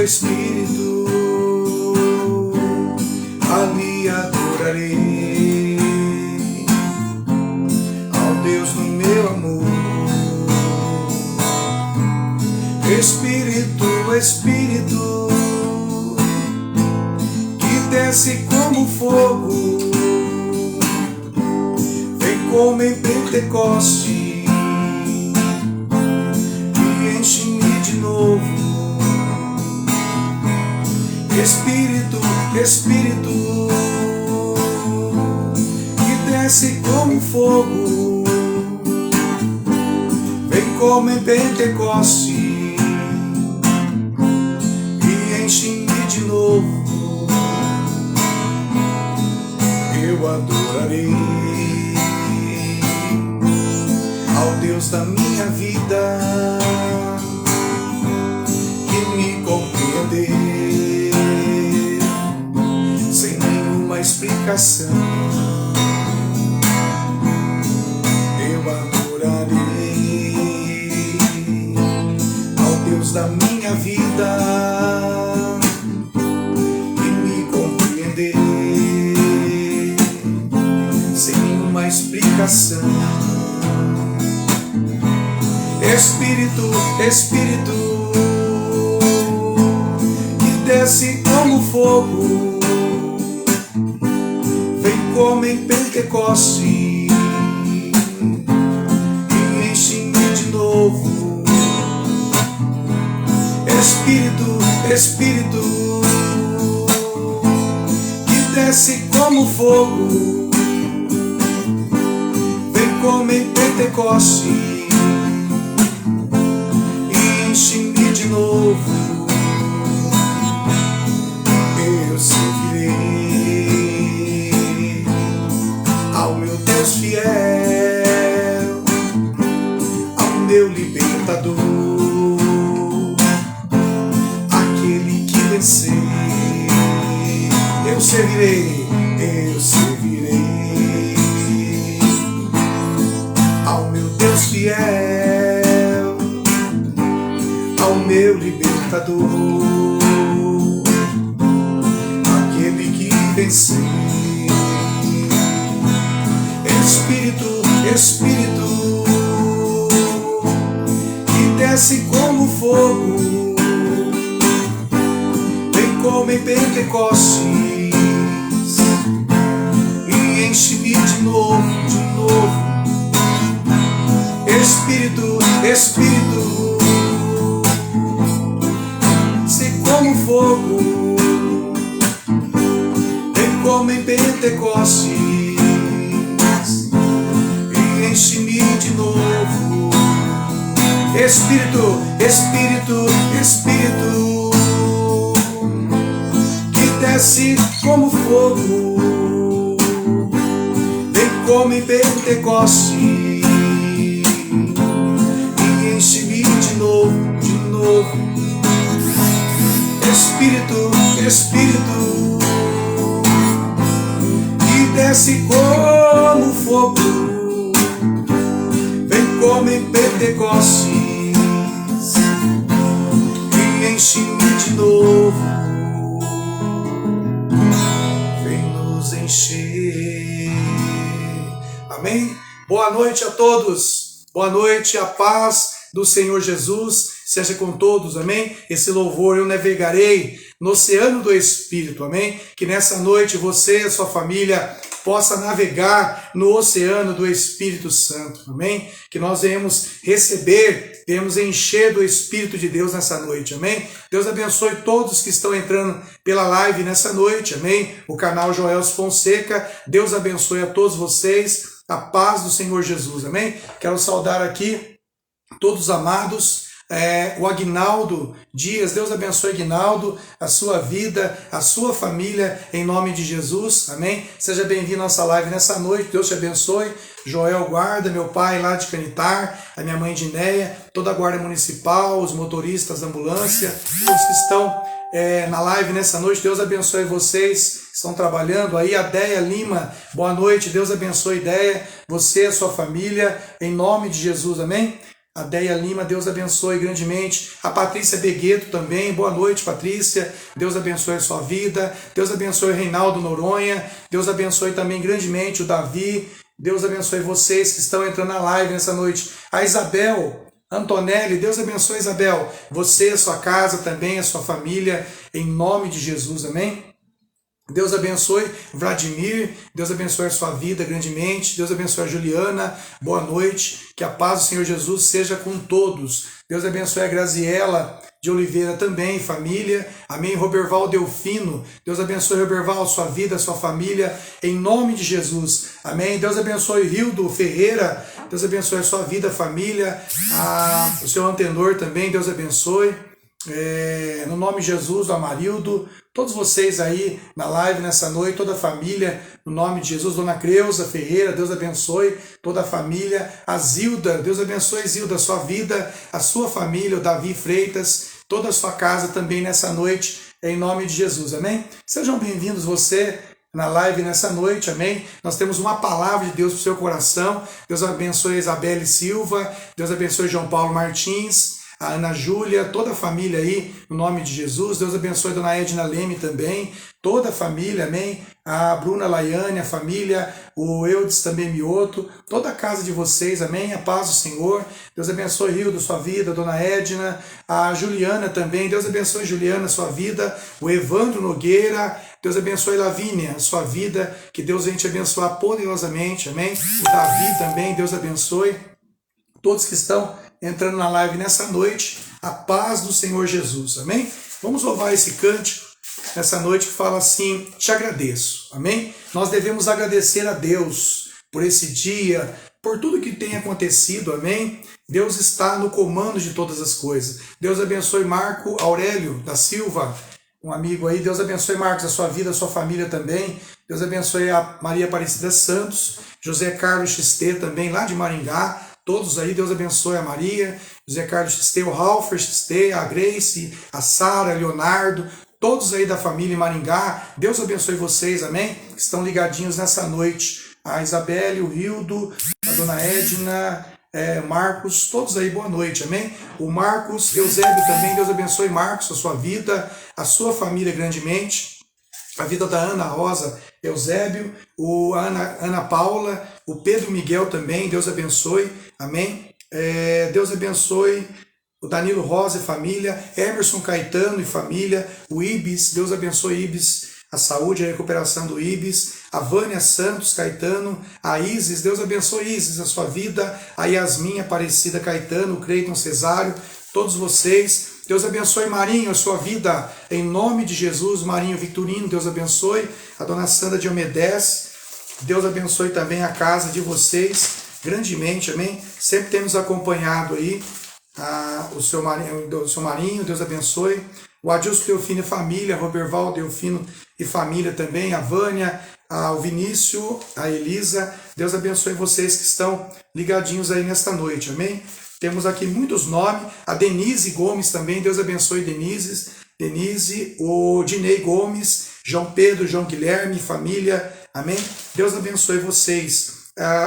Espírito, ali adorarei ao Deus do meu amor. Espírito, Espírito, que desce como fogo, vem como em Pentecoste e enche-me de novo. Espírito, Espírito, que desce como fogo, vem como em Pentecoste e enche-me de novo. Eu adorarei ao Deus da minha vida, que me compreendeu sem nenhuma explicação. Eu adorarei ao Deus da minha vida, que me compreendeu sem nenhuma explicação. Espírito, Espírito, que desce como fogo, vem como em Pentecoste e enche-me de novo. Espírito, Espírito, que desce como fogo, vem como em Pentecoste e enche-me de novo. Eu servirei ao meu Deus fiel, ao meu libertador, aquele que venceu. Eu servirei ao meu Deus fiel, ao meu libertador, aquele que venceu. Espírito, Espírito, que desce como fogo, vem como em Pentecostes e enche-me de novo, de novo. Espírito, Espírito, se como fogo, vem como em Pentecostes e enche-me de novo. Espírito, Espírito, Espírito, que desce como fogo, vem como em Pentecostes e enche-me de novo, de novo. Espírito, Espírito, que desce como fogo, vem como em Pentecostes e enche-me de novo. Vem nos encher. Amém? Boa noite a todos. Boa noite, a paz do Senhor Jesus seja com todos, amém? Esse louvor eu navegarei no oceano do Espírito, amém? Que nessa noite você e a sua família possa navegar no oceano do Espírito Santo, amém? Que nós venhamos receber, venhamos encher do Espírito de Deus nessa noite, amém? Deus abençoe todos que estão entrando pela live nessa noite, amém? O canal Joel Fonseca, Deus abençoe a todos vocês, a paz do Senhor Jesus, amém? Quero saudar aqui todos os amados, o Aguinaldo Dias, Deus abençoe Aguinaldo, a sua vida, a sua família, em nome de Jesus, amém? Seja bem-vindo à nossa live nessa noite, Deus te abençoe. Joel Guarda, meu pai lá de Canitar, a minha mãe Dinéia, toda a guarda municipal, os motoristas da ambulância, todos que estão na live nessa noite, Deus abençoe vocês que estão trabalhando aí. A Déia Lima, boa noite, Deus abençoe Déia, você e a sua família, em nome de Jesus, amém? A Deia Lima, Deus abençoe grandemente. A Patrícia Begueto também, boa noite, Patrícia. Deus abençoe a sua vida. Deus abençoe o Reinaldo Noronha. Deus abençoe também grandemente o Davi. Deus abençoe vocês que estão entrando na live nessa noite. A Isabel Antonelli, Deus abençoe, Isabel. Você, a sua casa também, a sua família, em nome de Jesus, amém? Deus abençoe Vladimir, Deus abençoe a sua vida grandemente, Deus abençoe a Juliana, boa noite, que a paz do Senhor Jesus seja com todos. Deus abençoe a Graziela de Oliveira também, família, amém. Roberval Delfino, Deus abençoe Roberval, sua vida, sua família, em nome de Jesus, amém. Deus abençoe Rildo Ferreira, Deus abençoe a sua vida, família, o seu Antenor também, Deus abençoe. No nome de Jesus, do Amarildo, todos vocês aí na live nessa noite, toda a família, no nome de Jesus, Dona Creuza Ferreira, Deus abençoe toda a família, a Zilda, Deus abençoe Zilda, a sua vida, a sua família, o Davi Freitas, toda a sua casa também nessa noite, em nome de Jesus, amém? Sejam bem-vindos você na live nessa noite, amém? Nós temos uma palavra de Deus para o seu coração. Deus abençoe Isabelle Silva, Deus abençoe João Paulo Martins, a Ana Júlia, toda a família aí, no nome de Jesus. Deus abençoe a Dona Edna Leme também, toda a família, amém? A Bruna Laiane, a família, o Eudes também Mioto, toda a casa de vocês, amém? A paz do Senhor. Deus abençoe Rio, sua vida, a Dona Edna, a Juliana também, Deus abençoe Juliana, sua vida, o Evandro Nogueira, Deus abençoe Lavínia, sua vida, que Deus venha te abençoar poderosamente, amém? O Davi também, Deus abençoe todos que estão entrando na live nessa noite, a paz do Senhor Jesus, amém? Vamos louvar esse cântico nessa noite que fala assim: te agradeço, amém? Nós devemos agradecer a Deus por esse dia, por tudo que tem acontecido, amém? Deus está no comando de todas as coisas. Deus abençoe Marco Aurélio da Silva, um amigo aí. Deus abençoe, Marcos, a sua vida, a sua família também. Deus abençoe a Maria Aparecida Santos, José Carlos XT também, lá de Maringá. Todos aí, Deus abençoe a Maria, José Carlos XT, o Ralfer XT, a Grace, a Sara, Leonardo, todos aí da família Maringá. Deus abençoe vocês, amém? Que estão ligadinhos nessa noite. A Isabelle, o Rildo, a Dona Edna, Marcos, todos aí, boa noite, amém? O Marcos, Eusébio também, Deus abençoe Marcos, a sua vida, a sua família grandemente. A vida da Ana Rosa, Eusébio, a Ana Paula, o Pedro Miguel também, Deus abençoe, amém? Deus abençoe o Danilo Rosa e família, Emerson Caetano e família, o Ibis, Deus abençoe Ibis, a saúde e a recuperação do Ibis, a Vânia Santos Caetano, a Isis, Deus abençoe Isis, a sua vida, a Yasmin Aparecida Caetano, o Creiton Cesário, todos vocês. Deus abençoe Marinho, a sua vida, em nome de Jesus. Marinho Victorino, Deus abençoe. A Dona Sandra Diomedes, Deus abençoe também a casa de vocês, grandemente, amém? Sempre temos acompanhado aí o seu Marinho, Deus abençoe. O Adilson Delfino e família, Roberval Delfino e família também, a Vânia, o Vinícius, a Elisa, Deus abençoe vocês que estão ligadinhos aí nesta noite, amém? Temos aqui muitos nomes, a Denise Gomes também, Deus abençoe Denise, o Dinei Gomes, João Pedro, João Guilherme, família, amém? Deus abençoe vocês.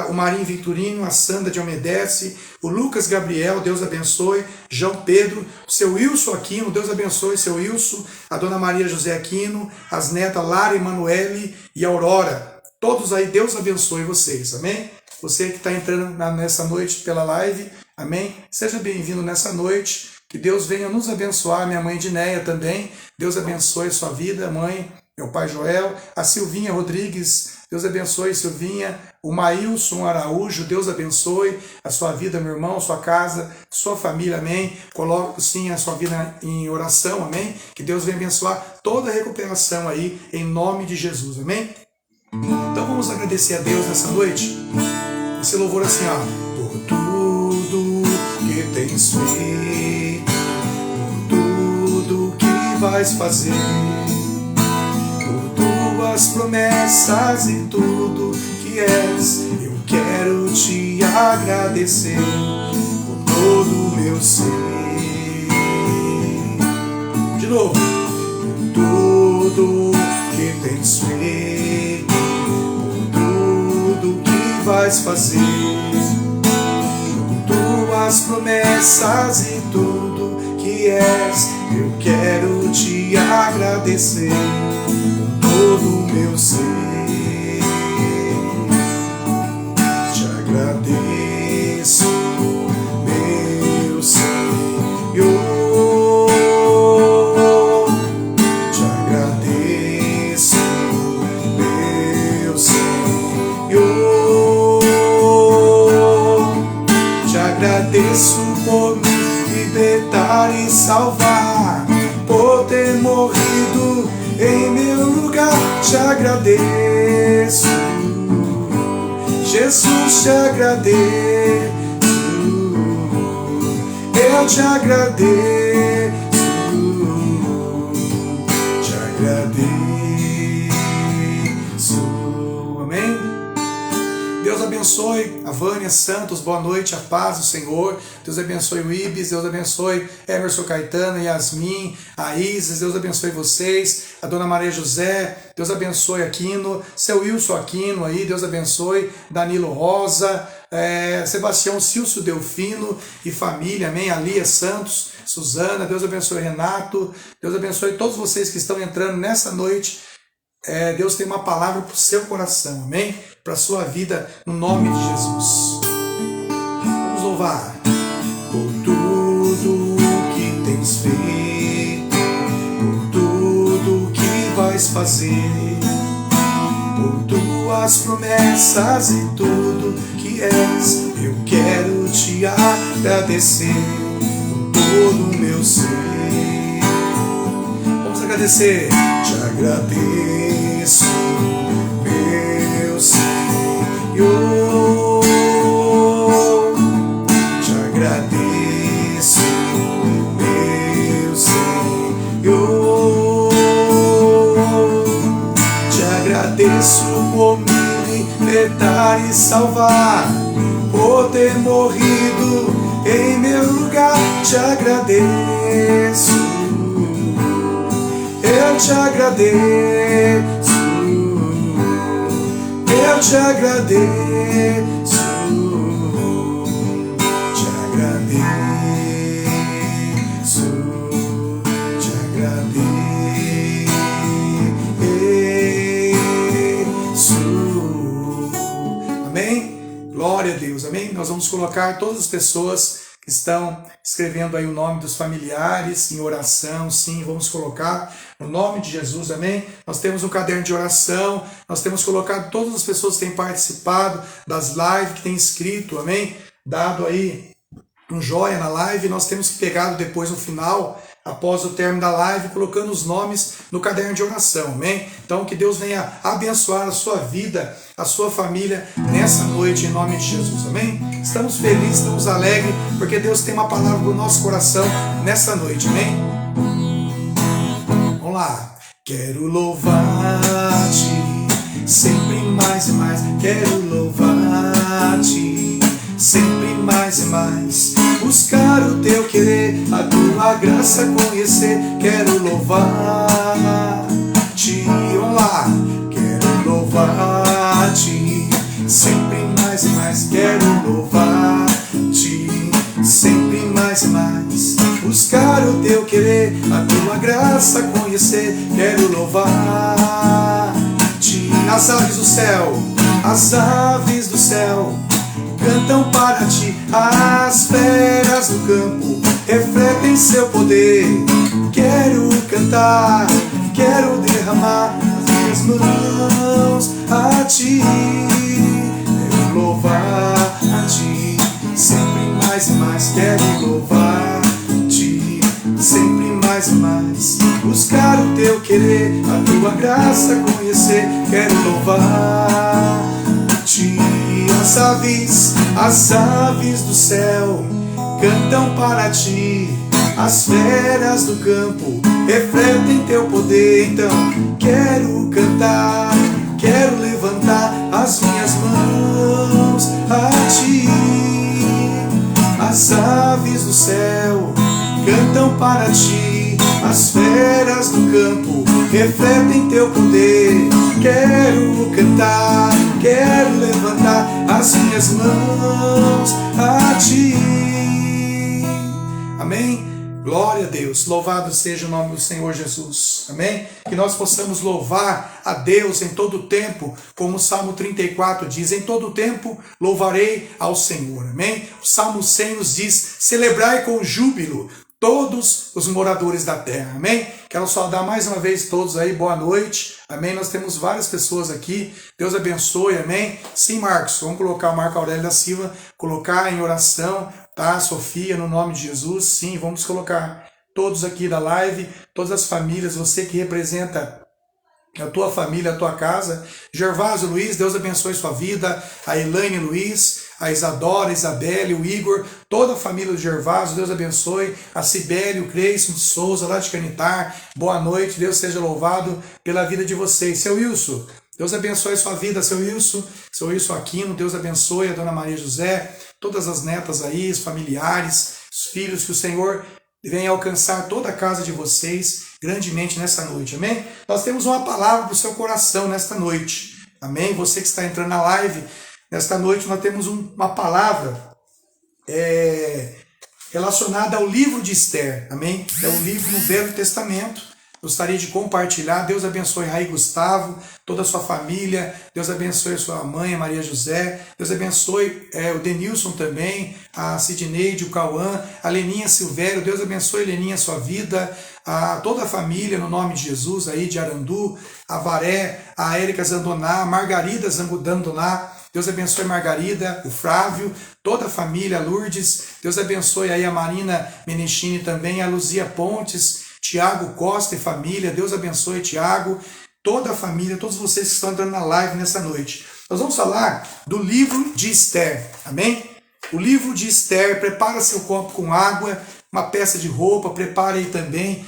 O Marinho Victorino, a Sandra de Almedece, o Lucas Gabriel, Deus abençoe, João Pedro, o seu Wilson Aquino, Deus abençoe, seu Wilson, a Dona Maria José Aquino, as netas Lara, Emanuele e Aurora, todos aí, Deus abençoe vocês, amém? Você que está entrando nessa noite pela live, amém? Seja bem-vindo nessa noite, que Deus venha nos abençoar, minha mãe Dinéia também, Deus abençoe sua vida, mãe, meu pai Joel, a Silvinha Rodrigues, Deus abençoe Silvinha, o Maílson Araújo, Deus abençoe a sua vida, meu irmão, sua casa, sua família, amém? Coloco sim a sua vida em oração, amém? Que Deus venha abençoar toda a recuperação aí, em nome de Jesus, amém? Então vamos agradecer a Deus nessa noite, esse louvor assim, ó. Por tudo que tens feito, por tudo que vais fazer, tuas promessas e tudo que és, eu quero te agradecer com todo o meu ser. De novo. Por tudo que tens feito, por tudo que vais fazer, por tuas promessas e tudo que és, eu quero te agradecer com todo o meu ser. Te agradeço, meu Senhor. Te agradeço, meu Senhor. Te agradeço por me libertar e salvar, por ter morrido em meu lugar. Te agradeço, Jesus, te agradeço, eu te agradeço, te agradeço. Amém? Deus abençoe a Vânia Santos, boa noite, a paz do Senhor. Deus abençoe o Ibis, Deus abençoe Emerson Caetano, Yasmin, a Isis, Deus abençoe vocês, a Dona Maria José, Deus abençoe Aquino, seu Wilson Aquino aí, Deus abençoe, Danilo Rosa, Sebastião Cilso Delfino e família, amém, a Lia Santos, Suzana, Deus abençoe Renato, Deus abençoe todos vocês que estão entrando nessa noite. Deus tem uma palavra para o seu coração, amém? Para a sua vida, no nome de Jesus. Vamos louvar. Por tudo que tens feito, por tudo que vais fazer, por tuas promessas e tudo que és, eu quero te agradecer com todo o meu ser. Vamos agradecer. Te agradeço, meu Senhor. Te agradeço, meu Senhor. Te agradeço por me libertar e salvar, por ter morrido em meu lugar. Te agradeço, eu te agradeço, eu te agradeço, te agradeço, te agradeço. Amém? Glória a Deus, amém? Nós vamos colocar todas as pessoas que estão escrevendo aí o nome dos familiares em oração, sim, vamos colocar no nome de Jesus, amém? Nós temos um caderno de oração, nós temos colocado todas as pessoas que têm participado das lives, que têm inscrito, amém? Dado aí um joia na live, nós temos pegado depois no final, após o término da live, colocando os nomes no caderno de oração, amém? Então que Deus venha abençoar a sua vida, a sua família nessa noite, em nome de Jesus, amém? Estamos felizes, estamos alegres, porque Deus tem uma palavra para o nosso coração nessa noite, amém? Vamos lá. Quero louvar-te sempre mais e mais, quero louvar-te sempre mais e mais, buscar o teu querer, a tua graça conhecer. Quero louvar-te, vamos lá. Quero louvar-te sempre mais e mais, quero louvar-te sempre mais e mais, buscar o teu querer, a tua graça conhecer. Quero louvar-te. As aves do céu, as aves do céu cantam para ti, as feras do campo refletem seu poder. Quero cantar, quero derramar as minhas mãos a ti, quero louvar a ti sempre mais e mais, quero louvar-te sempre mais e mais, buscar o teu querer, a tua graça conhecer. Quero louvar-te. As aves do céu cantam para ti, as feras do campo refletem teu poder. Então quero cantar, quero levantar as minhas mãos a ti. As aves do céu cantam para ti, as feras do campo refletem teu poder. Quero cantar, quero levantar as minhas mãos a ti. Amém? Glória a Deus, louvado seja o nome do Senhor Jesus, amém? Que nós possamos louvar a Deus em todo o tempo, como o Salmo 34 diz, em todo o tempo louvarei ao Senhor, amém? O Salmo 100 nos diz, celebrai com júbilo todos os moradores da terra, amém? Quero saudar mais uma vez todos aí, boa noite, amém? Nós temos várias pessoas aqui, Deus abençoe, amém? Sim, Marcos, vamos colocar o Marco Aurélio da Silva, colocar em oração, tá? Sofia, no nome de Jesus, sim, vamos colocar todos aqui da live, todas as famílias, você que representa a tua família, a tua casa. Gervásio Luiz, Deus abençoe sua vida. A Elaine Luiz, a Isadora, a Isabelle, o Igor, toda a família do Gervásio, Deus abençoe. A Cibele, o Creyson de Souza, lá de Canitar, boa noite, Deus seja louvado pela vida de vocês. Seu Wilson, Deus abençoe sua vida, seu Wilson Aquino, Deus abençoe a Dona Maria José, todas as netas aí, os familiares, os filhos, que o Senhor venha alcançar toda a casa de vocês grandemente nessa noite, amém? Nós temos uma palavra para o seu coração nesta noite, amém? Você que está entrando na live, nesta noite nós temos uma palavra relacionada ao livro de Esther, amém? É um livro no Velho Testamento. Gostaria de compartilhar. Deus abençoe Raí Gustavo, toda a sua família. Deus abençoe a sua mãe, Maria José. Deus abençoe o Denilson também, a Sidneide, o Cauã, a Leninha Silvério. Deus abençoe, Leninha, a sua vida. A toda a família, no nome de Jesus, aí de Arandu, a Varé, a Érica Zandoná, a Margarida Zandoná. Deus abençoe Margarida, o Flávio, toda a família, a Lourdes. Deus abençoe aí a Marina Menechini também, a Luzia Pontes, Tiago Costa e família, Deus abençoe Tiago, toda a família, todos vocês que estão entrando na live nessa noite. Nós vamos falar do livro de Esther, amém? O livro de Esther, prepara seu copo com água, uma peça de roupa, prepare aí também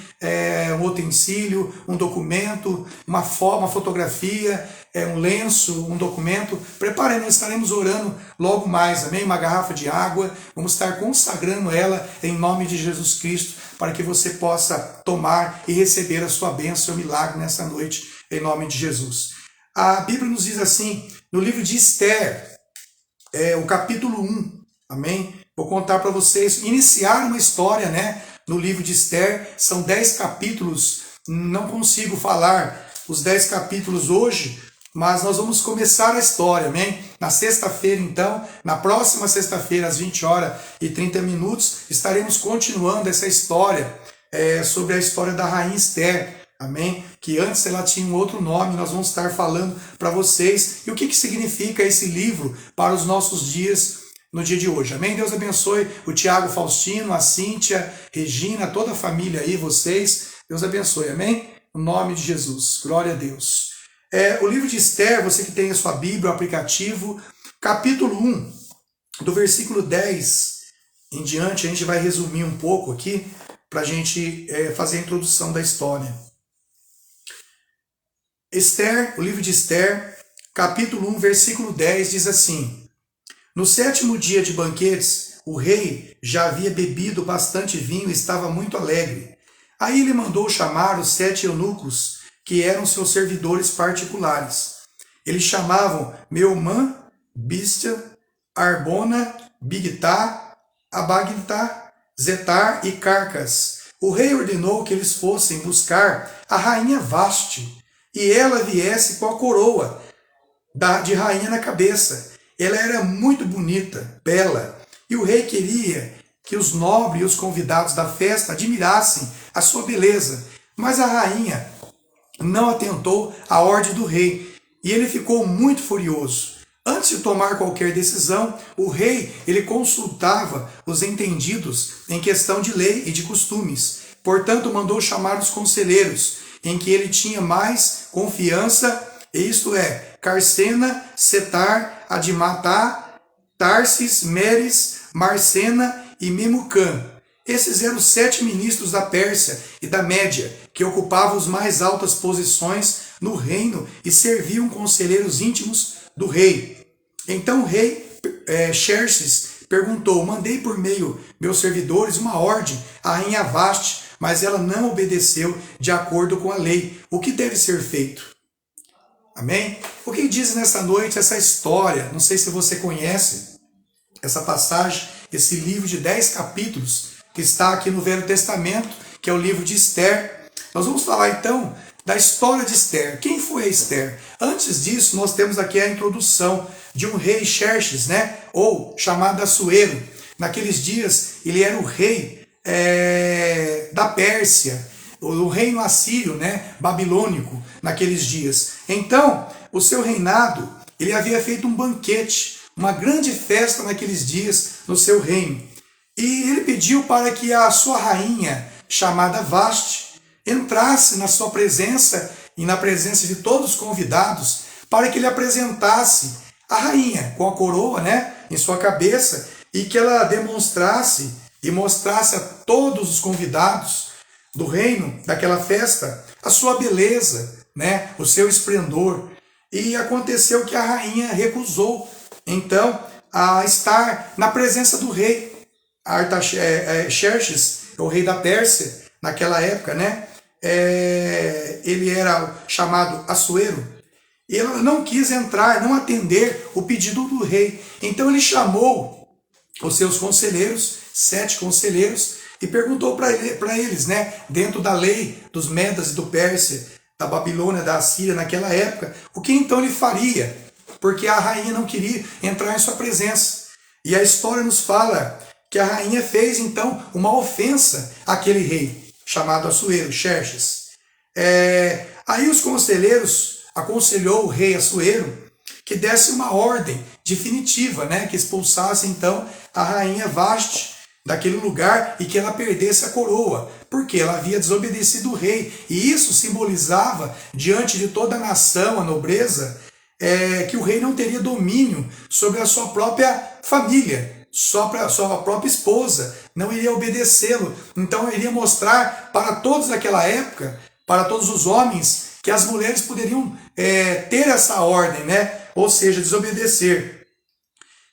um utensílio, um documento, uma fotografia, um lenço, um documento. Prepare, nós estaremos orando logo mais, amém? Uma garrafa de água, vamos estar consagrando ela em nome de Jesus Cristo, para que você possa tomar e receber a sua bênção, seu milagre nessa noite, em nome de Jesus. A Bíblia nos diz assim, no livro de Esther, o capítulo 1, amém? Vou contar para vocês, iniciar uma história, né? No livro de Esther, são 10 capítulos, não consigo falar os 10 capítulos hoje, mas nós vamos começar a história, amém? Na sexta-feira, então, na próxima sexta-feira, às 20h30, estaremos continuando essa história, sobre a história da rainha Esther, amém? Que antes ela tinha um outro nome, nós vamos estar falando para vocês, e o que significa esse livro para os nossos dias, no dia de hoje, amém? Deus abençoe o Tiago Faustino, a Cíntia, Regina, toda a família aí, vocês, Deus abençoe, amém? No nome de Jesus, glória a Deus. O livro de Esther, você que tem a sua Bíblia, o aplicativo, capítulo 1, do versículo 10 em diante, a gente vai resumir um pouco aqui, para a gente fazer a introdução da história. Esther, o livro de Esther, capítulo 1, versículo 10, diz assim: no 7º dia de banquetes, o rei já havia bebido bastante vinho e estava muito alegre. Aí ele mandou chamar os 7 eunucos, que eram seus servidores particulares. Eles chamavam Meumã, Bista, Arbona, Bigtá, Abagtá, Zetar e Carcas. O rei ordenou que eles fossem buscar a rainha Vaste, e ela viesse com a coroa de rainha na cabeça. Ela era muito bonita, bela, e o rei queria que os nobres e os convidados da festa admirassem a sua beleza. Mas a rainha não atentou à ordem do rei, e ele ficou muito furioso. Antes de tomar qualquer decisão, o rei ele consultava os entendidos em questão de lei e de costumes. Portanto, mandou chamar os conselheiros, em que ele tinha mais confiança, isto é, Carcena, Setar, Admatá, Tarsis, Meres, Marcena e Memucã. Esses eram os 7 ministros da Pérsia e da Média, que ocupavam as mais altas posições no reino e serviam conselheiros íntimos do rei. Então o rei Xerxes perguntou: mandei por meio meus servidores uma ordem à rainha Vaste, mas ela não obedeceu de acordo com a lei. O que deve ser feito? Amém? O que diz nessa noite essa história? Não sei se você conhece essa passagem, esse livro de 10 capítulos, que está aqui no Velho Testamento, que é o livro de Esther. Nós vamos falar então da história de Esther. Quem foi a Esther? Antes disso, nós temos aqui a introdução de um rei Xerxes, né? Ou chamado Assuero. Naqueles dias, ele era o rei da Pérsia, o reino assírio, né? Babilônico, naqueles dias. Então, o seu reinado, ele havia feito um banquete, uma grande festa naqueles dias no seu reino. E ele pediu para que a sua rainha, chamada Vasti, entrasse na sua presença e na presença de todos os convidados, para que ele apresentasse a rainha com a coroa, né, em sua cabeça, e que ela demonstrasse e mostrasse a todos os convidados do reino, daquela festa, a sua beleza, né, o seu esplendor. E aconteceu que a rainha recusou, então, a estar na presença do rei. Xerxes, o rei da Pérsia, naquela época, né? Ele era chamado Assuero. E ela não quis entrar, não atender o pedido do rei. Então ele chamou os seus conselheiros, 7 conselheiros, e perguntou para eles, né? Dentro da lei dos Medas e do Pérsia, da Babilônia, da Assíria, naquela época, o que então ele faria? Porque a rainha não queria entrar em sua presença. E a história nos fala que a rainha fez então uma ofensa àquele rei, chamado Assuero, Xerxes. Aí os conselheiros aconselhou o rei Assuero que desse uma ordem definitiva, né, que expulsasse então a rainha Vasti daquele lugar e que ela perdesse a coroa, porque ela havia desobedecido o rei. E isso simbolizava, diante de toda a nação, a nobreza, que o rei não teria domínio sobre a sua própria família, só para a sua própria esposa, não iria obedecê-lo. Então iria mostrar para todos daquela época, para todos os homens, que as mulheres poderiam ter essa ordem, né? Ou seja, desobedecer.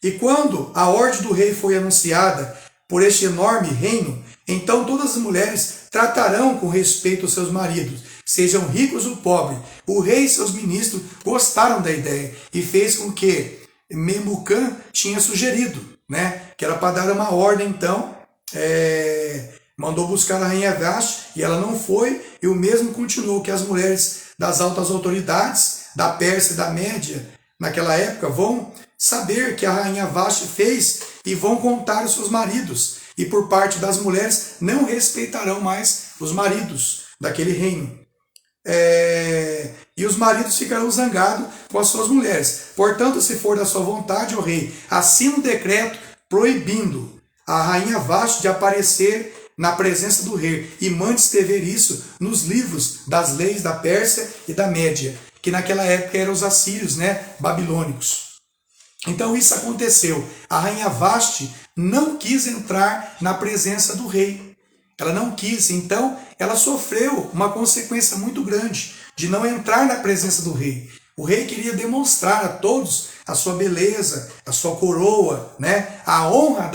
E quando a ordem do rei foi anunciada por este enorme reino, então todas as mulheres tratarão com respeito aos seus maridos, sejam ricos ou pobres. O rei e seus ministros gostaram da ideia e fez com que Memucã tinha sugerido, né, que era para dar uma ordem. Então mandou buscar a rainha Vasti e ela não foi, e o mesmo continuou, que as mulheres das altas autoridades da Pérsia e da Média naquela época vão saber que a rainha Vasti fez e vão contar aos seus maridos, e por parte das mulheres não respeitarão mais os maridos daquele reino. E os maridos ficarão zangados com as suas mulheres. Portanto, se for da sua vontade, ó rei, assina um decreto proibindo a rainha Vasti de aparecer na presença do rei, e mande escrever isso nos livros das leis da Pérsia e da Média, que naquela época eram os assírios, né, babilônicos. Então isso aconteceu. A rainha Vasti não quis entrar na presença do rei. Ela não quis, então ela sofreu uma consequência muito grande de não entrar na presença do rei. O rei queria demonstrar a todos a sua beleza, a sua coroa, né, a honra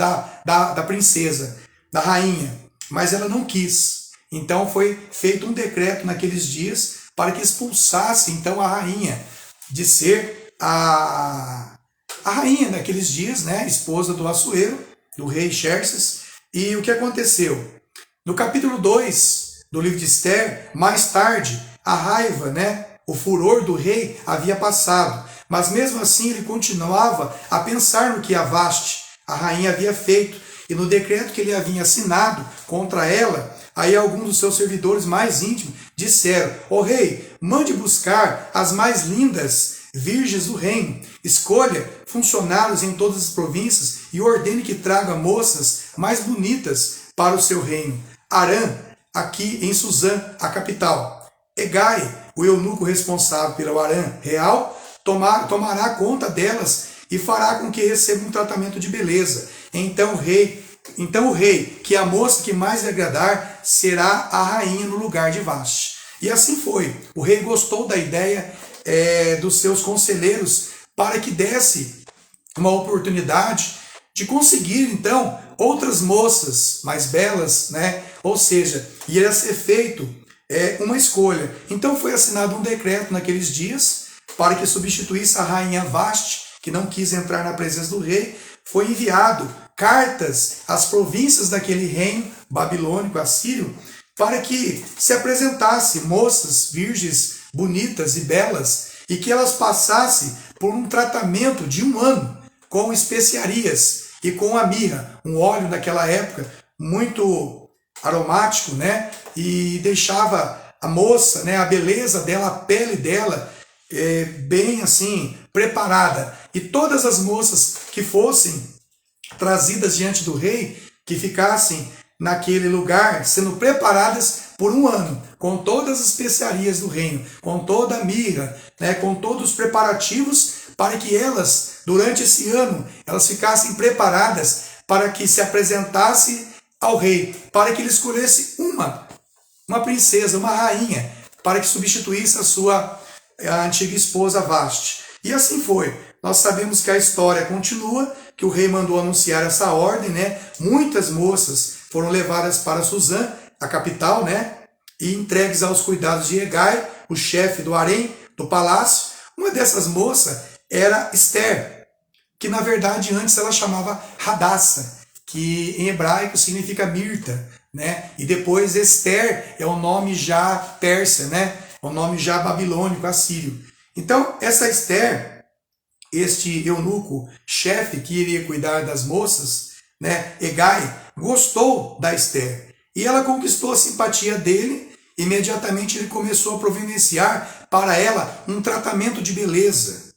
da princesa, da rainha, mas ela não quis. Então foi feito um decreto naqueles dias para que expulsasse então a rainha de ser a rainha naqueles dias, né, esposa do Assuero, do rei Xerxes. E o que aconteceu? No capítulo 2 do livro de Esther, mais tarde, a raiva, né, o furor do rei havia passado, mas mesmo assim ele continuava a pensar no que a Vasti, a rainha, havia feito, e no decreto que ele havia assinado contra ela. Aí alguns dos seus servidores mais íntimos disseram: ó rei, mande buscar as mais lindas virgens do reino, escolha funcionários em todas as províncias e ordene que traga moças mais bonitas para o seu reino. Arã, aqui em Suzã, a capital. Egai, o eunuco responsável pelo Arã real, tomará conta delas e fará com que recebam um tratamento de beleza. Então o rei, que a moça que mais lhe agradar, será a rainha no lugar de Vasti. E assim foi. O rei gostou da ideia dos seus conselheiros para que desse uma oportunidade de conseguir então outras moças mais belas, né? Ou seja, ia ser feito uma escolha. Então foi assinado um decreto naqueles dias para que substituísse a rainha Vasti, que não quis entrar na presença do rei. Foi enviado cartas às províncias daquele reino babilônico, assírio, para que se apresentasse moças virgens, bonitas e belas, e que elas passassem por um tratamento de 1 ano com especiarias e com a mirra, um óleo naquela época muito aromático, né? E deixava a moça, né, a beleza dela, a pele dela, bem assim, preparada. E todas as moças que fossem trazidas diante do rei, que ficassem naquele lugar, sendo preparadas por 1 ano, com todas as especiarias do reino, com toda a mirra, né, com todos os preparativos, para que elas, durante esse ano, elas ficassem preparadas para que se apresentasse ao rei, para que ele escolhesse uma princesa, uma rainha, para que substituísse a antiga esposa Vasti. E assim foi. Nós sabemos que a história continua, que o rei mandou anunciar essa ordem, né? Muitas moças foram levadas para Suzã, a capital, né? E entregues aos cuidados de Hegai, o chefe do harém, do palácio. Uma dessas moças era Esther, que na verdade antes ela chamava Hadassa, que em hebraico significa Mirta, né? E depois Esther é o nome já persa, né? É o nome já babilônico, assírio. Então, essa Esther, este eunuco chefe que iria cuidar das moças, né, Hegai, gostou da Esther. E ela conquistou a simpatia dele. Imediatamente ele começou a providenciar para ela um tratamento de beleza.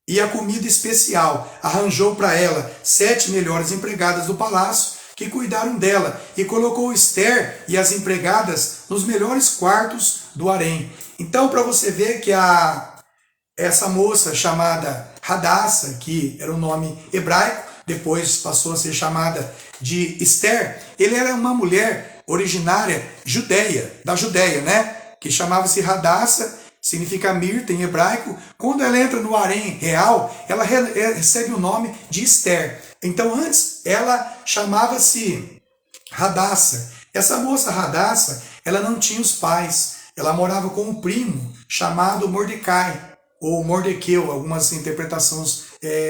E a comida especial. Arranjou para ela 7 melhores empregadas do palácio que cuidaram dela. E colocou Esther e as empregadas nos melhores quartos do harém. Então, para você ver que essa moça chamada Hadassa, que era o nome hebraico, depois passou a ser chamada de Esther, ele era uma mulher originária da Judéia, né? Que chamava-se Hadassa, significa Mirta em hebraico. Quando ela entra no harém real, ela recebe o nome de Esther. Então antes ela chamava-se Hadassa. Essa moça Hadassa, ela não tinha os pais. Ela morava com um primo chamado Mordecai, ou Mordequeu, algumas interpretações,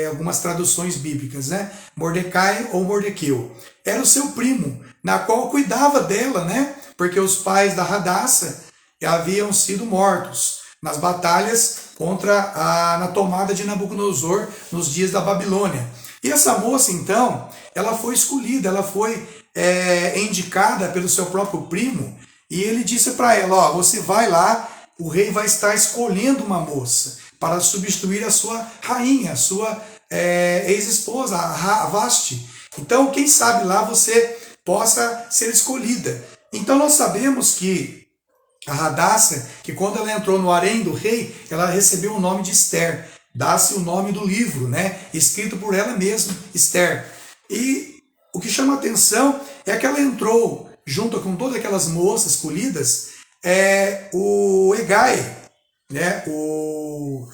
algumas traduções bíblicas, né? Mordecai ou Mordequeu. Era o seu primo, na qual cuidava dela, né? Porque os pais da Hadassa haviam sido mortos nas batalhas na tomada de Nabucodonosor nos dias da Babilônia. E essa moça, então, ela foi escolhida, ela foi indicada pelo seu próprio primo, e ele disse para ela, ó, você vai lá, o rei vai estar escolhendo uma moça para substituir a sua rainha, a sua ex-esposa, a Vasti. Então, quem sabe lá você possa ser escolhida. Então, nós sabemos que a Hadassa, que quando ela entrou no harém do rei, ela recebeu o nome de Esther. Dá-se o nome do livro, né? Escrito por ela mesma, Esther. E o que chama a atenção é que ela entrou junto com todas aquelas moças escolhidas, o Hegai, né,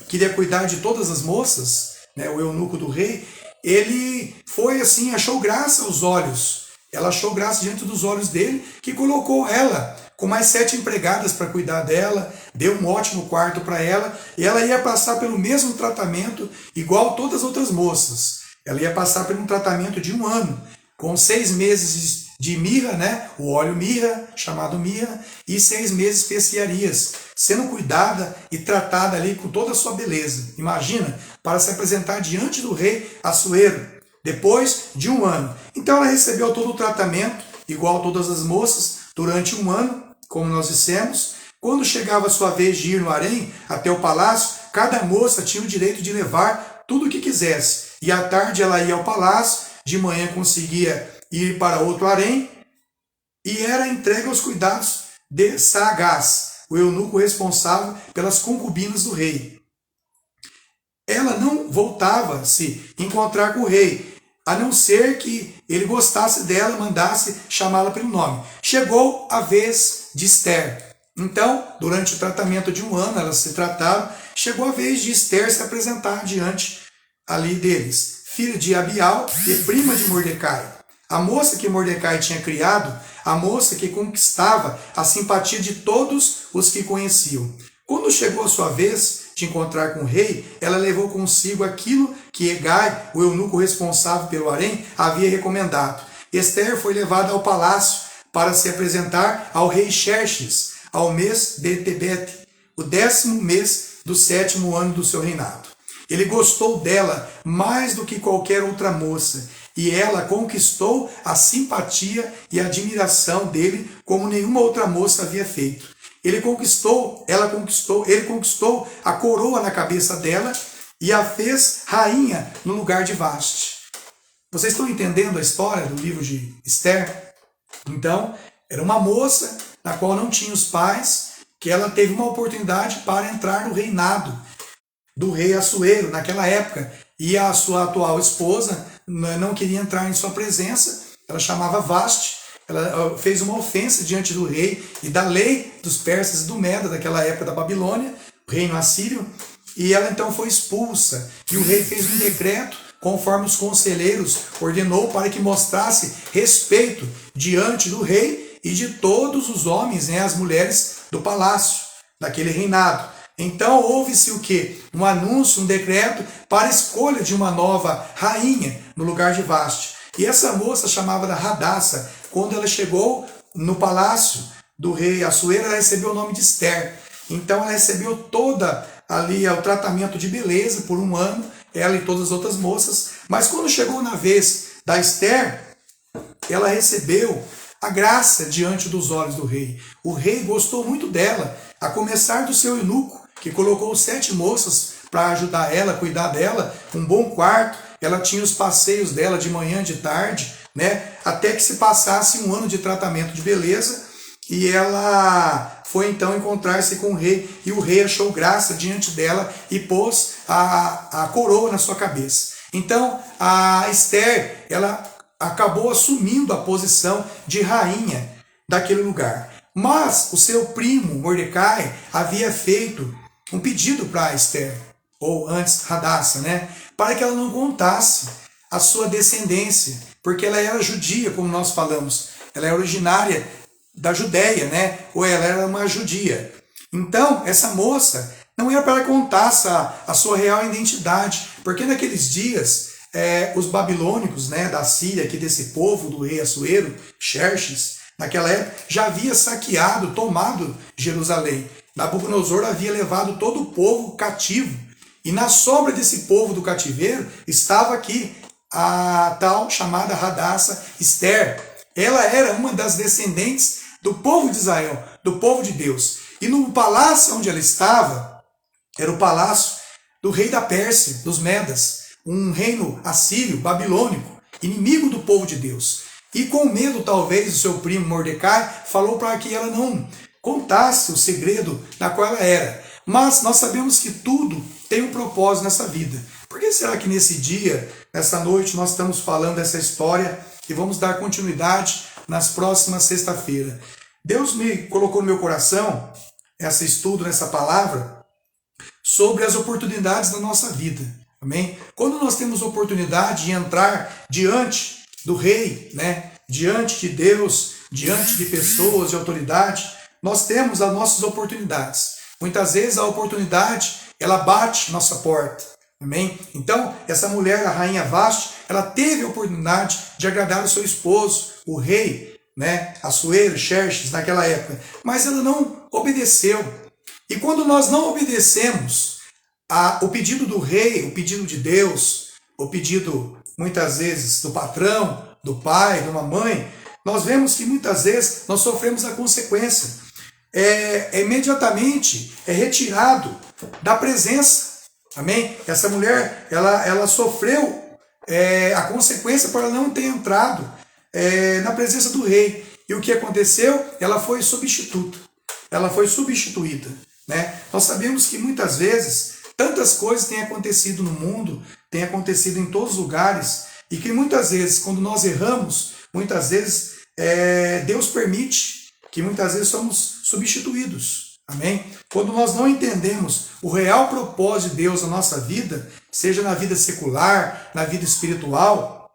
queria cuidar de todas as moças, né, o eunuco do rei, ele foi assim, achou graça aos olhos, ela achou graça diante dos olhos dele, que colocou ela com mais 7 empregadas para cuidar dela, deu um ótimo quarto para ela, e ela ia passar pelo mesmo tratamento, igual todas as outras moças. Ela ia passar por um tratamento de 1 ano, com 6 meses de mirra, né? O óleo mirra, chamado mirra, e 6 meses de especiarias, sendo cuidada e tratada ali com toda a sua beleza. Imagina, para se apresentar diante do rei Assuero, depois de 1 ano. Então ela recebeu todo o tratamento, igual todas as moças, durante 1 ano, como nós dissemos. Quando chegava a sua vez de ir no harém, até o palácio, cada moça tinha o direito de levar tudo o que quisesse. E à tarde ela ia ao palácio, de manhã conseguia ir para outro harém, e era entregue aos cuidados de Saagás, o eunuco responsável pelas concubinas do rei. Ela não voltava a se encontrar com o rei, a não ser que ele gostasse dela, mandasse chamá-la pelo nome. Chegou a vez de Esther. Então, durante o tratamento de 1 ano, elas se trataram, chegou a vez de Esther se apresentar diante ali deles, filha de Abial e prima de Mordecai. A moça que Mordecai tinha criado, a moça que conquistava a simpatia de todos os que conheciam. Quando chegou a sua vez de encontrar com o rei, ela levou consigo aquilo que Hegai, o eunuco responsável pelo harém, havia recomendado. Esther foi levada ao palácio para se apresentar ao rei Xerxes, ao mês de Tebete, o 10º mês do 7º ano do seu reinado. Ele gostou dela mais do que qualquer outra moça, e ela conquistou a simpatia e a admiração dele como nenhuma outra moça havia feito. Ele conquistou a coroa na cabeça dela e a fez rainha no lugar de Vaste. Vocês estão entendendo a história do livro de Esther? Então, era uma moça na qual não tinha os pais, que ela teve uma oportunidade para entrar no reinado do rei Assuero naquela época. E a sua atual esposa não queria entrar em sua presença, ela chamava Vaste. Ela fez uma ofensa diante do rei e da lei dos persas e do Meda daquela época da Babilônia, o reino assírio, e ela então foi expulsa. E o rei fez um decreto, conforme os conselheiros ordenou, para que mostrasse respeito diante do rei e de todos os homens, as mulheres do palácio, daquele reinado. Então houve-se o quê? Um anúncio, um decreto para a escolha de uma nova rainha no lugar de Vaste. E essa moça chamava da Radassa. Quando ela chegou no palácio do rei Assuero, ela recebeu o nome de Esther. Então ela recebeu toda ali o tratamento de beleza por um ano, ela e todas as outras moças. Mas quando chegou na vez da Esther, ela recebeu a graça diante dos olhos do rei. O rei gostou muito dela, a começar do seu eunuco, que colocou 7 moças para ajudar ela, cuidar dela, um bom quarto. Ela tinha os passeios dela de manhã, de tarde, até que se passasse um ano de tratamento de beleza, e ela foi então encontrar-se com o rei, e o rei achou graça diante dela e pôs a coroa na sua cabeça. Então a Esther, ela acabou assumindo a posição de rainha daquele lugar. Mas o seu primo Mordecai havia feito um pedido para Esther, ou antes Radassa, para que ela não contasse a sua descendência, porque ela era judia, como nós falamos. Ela é originária da Judéia, ou ela era uma judia. Então, essa moça não era para contar a sua real identidade, porque naqueles dias, os babilônicos, da Síria, aqui desse povo do rei Assuero, Xerxes, naquela época, já havia saqueado, tomado Jerusalém. Nabucodonosor havia levado todo o povo cativo. E na sobra desse povo do cativeiro estava aqui a tal chamada Radassa Esther. Ela era uma das descendentes do povo de Israel, do povo de Deus. E no palácio onde ela estava, era o palácio do rei da Pérsia, dos Medas, um reino assírio, babilônico, inimigo do povo de Deus. E com medo, talvez, o seu primo Mordecai falou para que ela não contasse o segredo da qual ela era. Mas nós sabemos que tudo tem um propósito nessa vida. Por que será que nesse dia, nessa noite, nós estamos falando dessa história e vamos dar continuidade nas próximas sexta-feira? Deus me colocou no meu coração esse estudo, nessa palavra, sobre as oportunidades da nossa vida. Amém? Quando nós temos oportunidade de entrar diante do rei, diante de Deus, diante de pessoas, de autoridade, nós temos as nossas oportunidades. Muitas vezes a oportunidade, ela bate nossa porta. Amém? Então, essa mulher, a rainha Vaste, ela teve a oportunidade de agradar o seu esposo, o rei, Assuero, Xerxes, naquela época. Mas ela não obedeceu. E quando nós não obedecemos o pedido do rei, o pedido de Deus, o pedido, muitas vezes, do patrão, do pai, de uma mãe, nós vemos que muitas vezes nós sofremos a consequência. Imediatamente é retirado da presença. Amém? Essa mulher, ela sofreu a consequência por ela não ter entrado na presença do rei. E o que aconteceu? Ela foi substituta. Ela foi substituída. Nós sabemos que muitas vezes tantas coisas têm acontecido no mundo, têm acontecido em todos os lugares, e que muitas vezes, quando nós erramos, muitas vezes Deus permite que muitas vezes somos substituídos. Amém? Quando nós não entendemos o real propósito de Deus na nossa vida, seja na vida secular, na vida espiritual,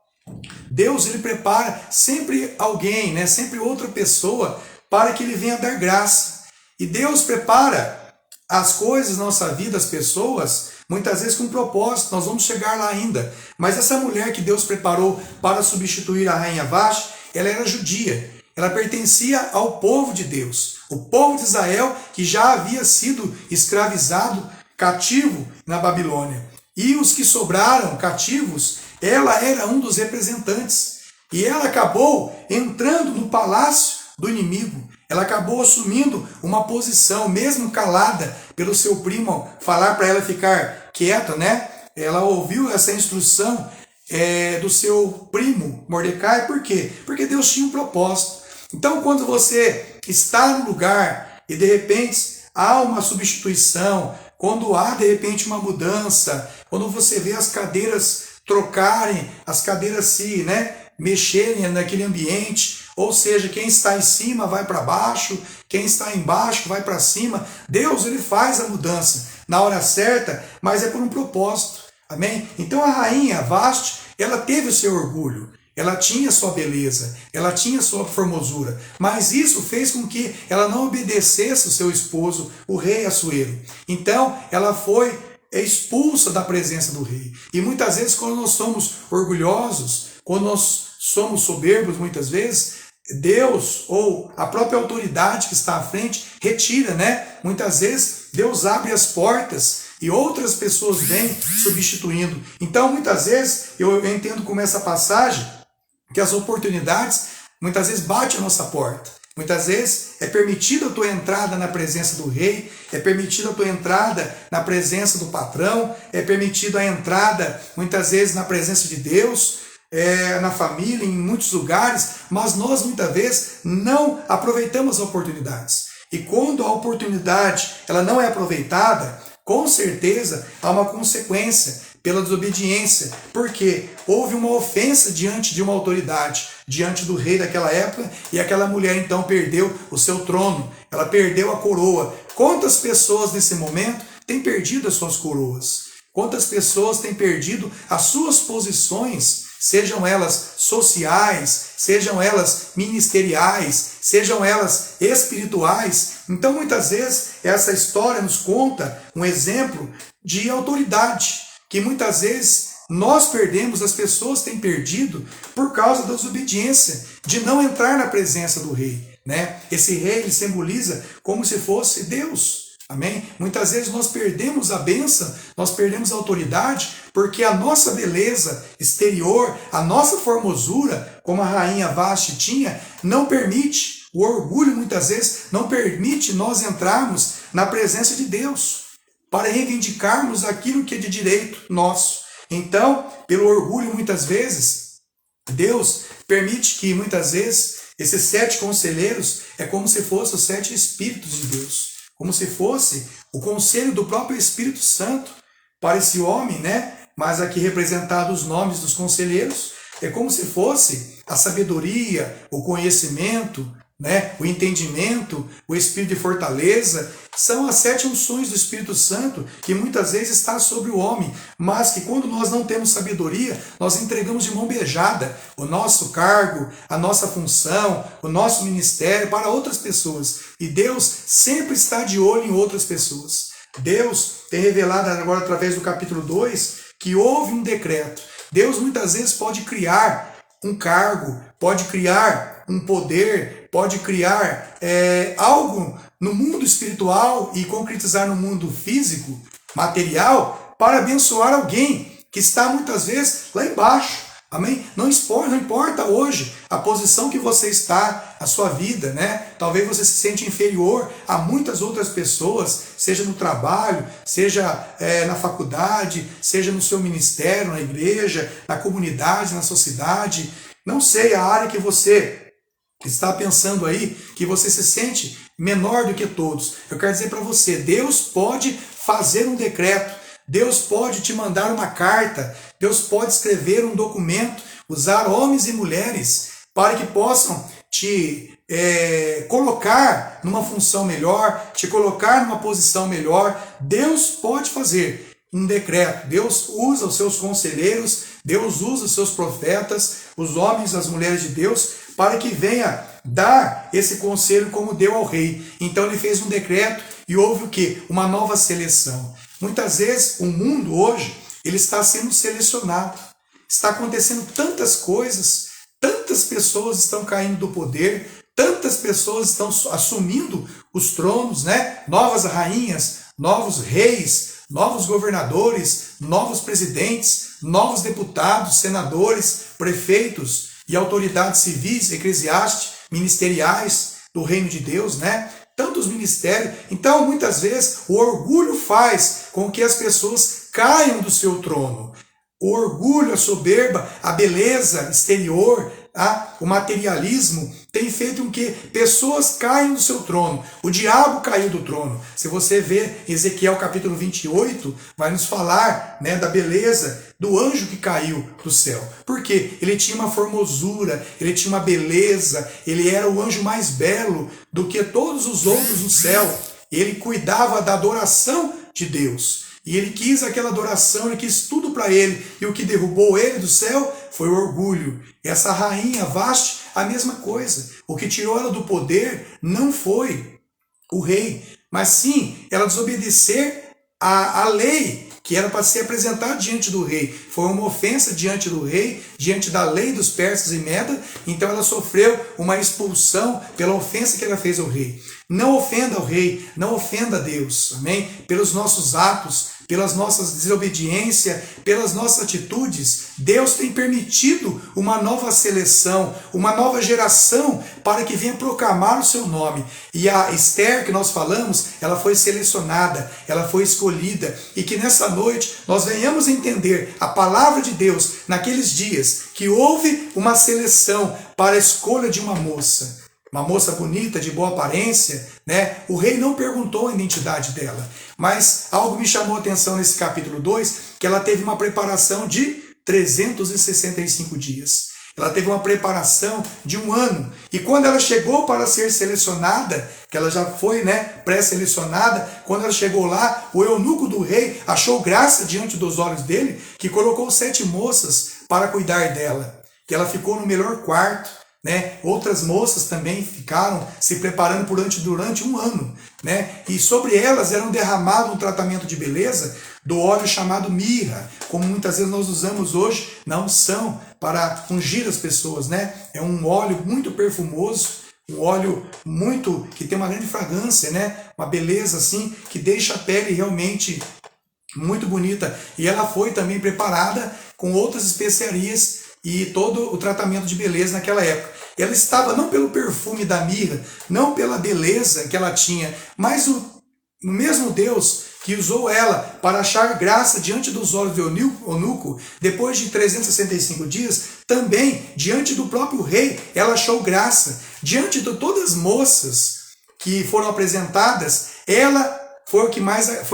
Deus ele prepara sempre alguém, sempre outra pessoa, para que ele venha dar graça. E Deus prepara as coisas na nossa vida, as pessoas, muitas vezes com um propósito. Nós vamos chegar lá ainda. Mas essa mulher que Deus preparou para substituir a rainha Vaste, ela era judia. ela pertencia ao povo de Deus, o povo de Israel que já havia sido escravizado, cativo na Babilônia. E os que sobraram cativos, ela era um dos representantes. E ela acabou entrando no palácio do inimigo. Ela acabou assumindo uma posição, mesmo calada pelo seu primo falar para ela ficar quieta, né? Ela ouviu essa instrução do seu primo Mordecai. Por quê? Porque Deus tinha um propósito. Então, quando você está no lugar e de repente há uma substituição, quando há de repente uma mudança, quando você vê as cadeiras trocarem, as cadeiras se mexerem naquele ambiente, ou seja, quem está em cima vai para baixo, quem está embaixo vai para cima, Deus ele faz a mudança na hora certa, mas é por um propósito, amém? Então a rainha Vasti, ela teve o seu orgulho, ela tinha sua beleza, ela tinha sua formosura, mas isso fez com que ela não obedecesse o seu esposo, o rei Assuero. Então ela foi expulsa da presença do rei. E muitas vezes quando nós somos orgulhosos, quando nós somos soberbos, muitas vezes, Deus ou a própria autoridade que está à frente retira, Muitas vezes Deus abre as portas e outras pessoas vêm substituindo. Então muitas vezes eu entendo como essa passagem, que as oportunidades muitas vezes batem a nossa porta. Muitas vezes é permitida a tua entrada na presença do rei, é permitida a tua entrada na presença do patrão, é permitida a entrada muitas vezes na presença de Deus, na família, em muitos lugares, mas nós muitas vezes não aproveitamos as oportunidades. E quando a oportunidade ela não é aproveitada, com certeza há uma consequência pela desobediência, porque houve uma ofensa diante de uma autoridade, diante do rei daquela época, e aquela mulher então perdeu o seu trono, ela perdeu a coroa. Quantas pessoas nesse momento têm perdido as suas coroas? Quantas pessoas têm perdido as suas posições, sejam elas sociais, sejam elas ministeriais, sejam elas espirituais? Então muitas vezes essa história nos conta um exemplo de autoridade, que muitas vezes nós perdemos, as pessoas têm perdido por causa da desobediência, de não entrar na presença do rei, Esse rei ele simboliza como se fosse Deus, amém? Muitas vezes nós perdemos a bênção, nós perdemos a autoridade, porque a nossa beleza exterior, a nossa formosura, como a rainha Vasti tinha, não permite, o orgulho muitas vezes não permite nós entrarmos na presença de Deus, para reivindicarmos aquilo que é de direito nosso. Então, pelo orgulho, muitas vezes, Deus permite que, muitas vezes, esses 7 conselheiros é como se fossem os 7 Espíritos de Deus, como se fosse o conselho do próprio Espírito Santo para esse homem, Mas aqui representados os nomes dos conselheiros, é como se fosse a sabedoria, o conhecimento, o entendimento, o espírito de fortaleza. São as 7 unções do Espírito Santo que muitas vezes está sobre o homem, mas que quando nós não temos sabedoria, nós entregamos de mão beijada o nosso cargo, a nossa função, o nosso ministério para outras pessoas. E Deus sempre está de olho em outras pessoas. Deus tem revelado agora através do capítulo 2 que houve um decreto. Deus muitas vezes pode criar um cargo, pode criar um poder, pode criar algo no mundo espiritual e concretizar no mundo físico, material, para abençoar alguém que está muitas vezes lá embaixo. Amém? Não importa hoje a posição que você está, a sua vida, Talvez você se sente inferior a muitas outras pessoas, seja no trabalho, seja na faculdade, seja no seu ministério, na igreja, na comunidade, na sociedade. Não sei a área que você está pensando aí, que você se sente menor do que todos. Eu quero dizer para você, Deus pode fazer um decreto, Deus pode te mandar uma carta, Deus pode escrever um documento, usar homens e mulheres para que possam te colocar numa função melhor, te colocar numa posição melhor. Deus pode fazer um decreto, Deus usa os seus conselheiros, Deus usa os seus profetas, os homens, as mulheres de Deus, para que venha dar esse conselho como deu ao rei. Então ele fez um decreto e houve o quê? Uma nova seleção. Muitas vezes o mundo hoje, ele está sendo selecionado. Está acontecendo tantas coisas, tantas pessoas estão caindo do poder, tantas pessoas estão assumindo os tronos, né? Novas rainhas, novos reis, novos governadores, novos presidentes, novos deputados, senadores, prefeitos e autoridades civis, eclesiásticas, ministeriais do reino de Deus, né? Tantos ministérios. Então, muitas vezes, o orgulho faz com que as pessoas caiam do seu trono. O orgulho, a soberba, a beleza exterior, o materialismo tem feito com que pessoas caiam do seu trono. O diabo caiu do trono. Se você ver Ezequiel capítulo 28, vai nos falar, né, da beleza do anjo que caiu do céu. Por quê? Ele tinha uma formosura, ele tinha uma beleza, ele era o anjo mais belo do que todos os outros no céu. Ele cuidava da adoração de Deus. E ele quis aquela adoração, ele quis tudo para ele. E o que derrubou ele do céu foi o orgulho. Essa rainha Vasti, a mesma coisa. O que tirou ela do poder não foi o rei, mas sim ela desobedecer a lei que era para ser apresentada diante do rei. Foi uma ofensa diante do rei, diante da lei dos persas e Meda. Então ela sofreu uma expulsão pela ofensa que ela fez ao rei. Não ofenda o rei, não ofenda a Deus, amém? Pelos nossos atos, pelas nossas desobediências, pelas nossas atitudes, Deus tem permitido uma nova seleção, uma nova geração para que venha proclamar o seu nome. E a Esther que nós falamos, ela foi selecionada, ela foi escolhida, e que nessa noite nós venhamos entender a palavra de Deus naqueles dias, que houve uma seleção para a escolha de uma moça bonita, de boa aparência, né? O rei não perguntou a identidade dela, mas algo me chamou a atenção nesse capítulo 2, que ela teve uma preparação de 365 dias. Ela teve uma preparação de 1 ano. E quando ela chegou para ser selecionada, que ela já foi, né, pré-selecionada, quando ela chegou lá, o eunuco do rei achou graça diante dos olhos dele, que colocou 7 moças para cuidar dela. Que ela ficou no melhor quarto. Né? Outras moças também ficaram se preparando durante 1 ano, né? E sobre elas eram derramado um tratamento de beleza do óleo chamado mirra, como muitas vezes nós usamos hoje na unção para ungir as pessoas, né? É um óleo muito perfumoso, um óleo muito que tem uma grande fragrância, né? Uma beleza assim que deixa a pele realmente muito bonita. E ela foi também preparada com outras especiarias e todo o tratamento de beleza naquela época. Ela estava não pelo perfume da mirra, não pela beleza que ela tinha, mas o mesmo Deus que usou ela para achar graça diante dos olhos do eunuco, depois de 365 dias, também diante do próprio rei, ela achou graça. Diante de todas as moças que foram apresentadas, ela foi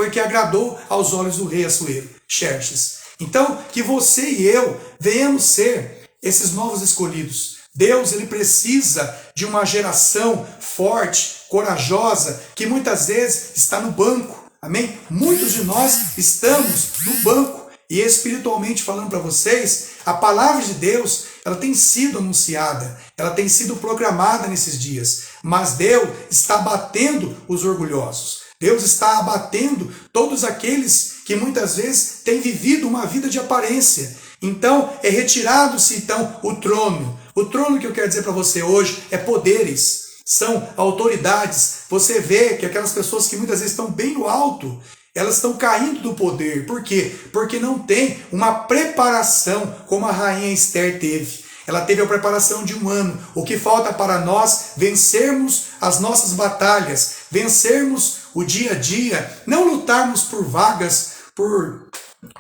o que agradou aos olhos do rei Assuero, Xerxes. Então, que você e eu venhamos ser esses novos escolhidos. Deus, ele precisa de uma geração forte, corajosa, que muitas vezes está no banco. Amém? Muitos de nós estamos no banco. E espiritualmente falando para vocês, a palavra de Deus, ela tem sido anunciada, ela tem sido proclamada nesses dias. Mas Deus está abatendo os orgulhosos. Deus está abatendo todos aqueles que muitas vezes têm vivido uma vida de aparência. Então, é retirado-se então o trono. O trono que eu quero dizer para você hoje é poderes, são autoridades. Você vê que aquelas pessoas que muitas vezes estão bem no alto, elas estão caindo do poder. Por quê? Porque não tem uma preparação como a rainha Esther teve. Ela teve a preparação de 1 ano. O que falta para nós vencermos as nossas batalhas, vencermos o dia a dia, não lutarmos por vagas, por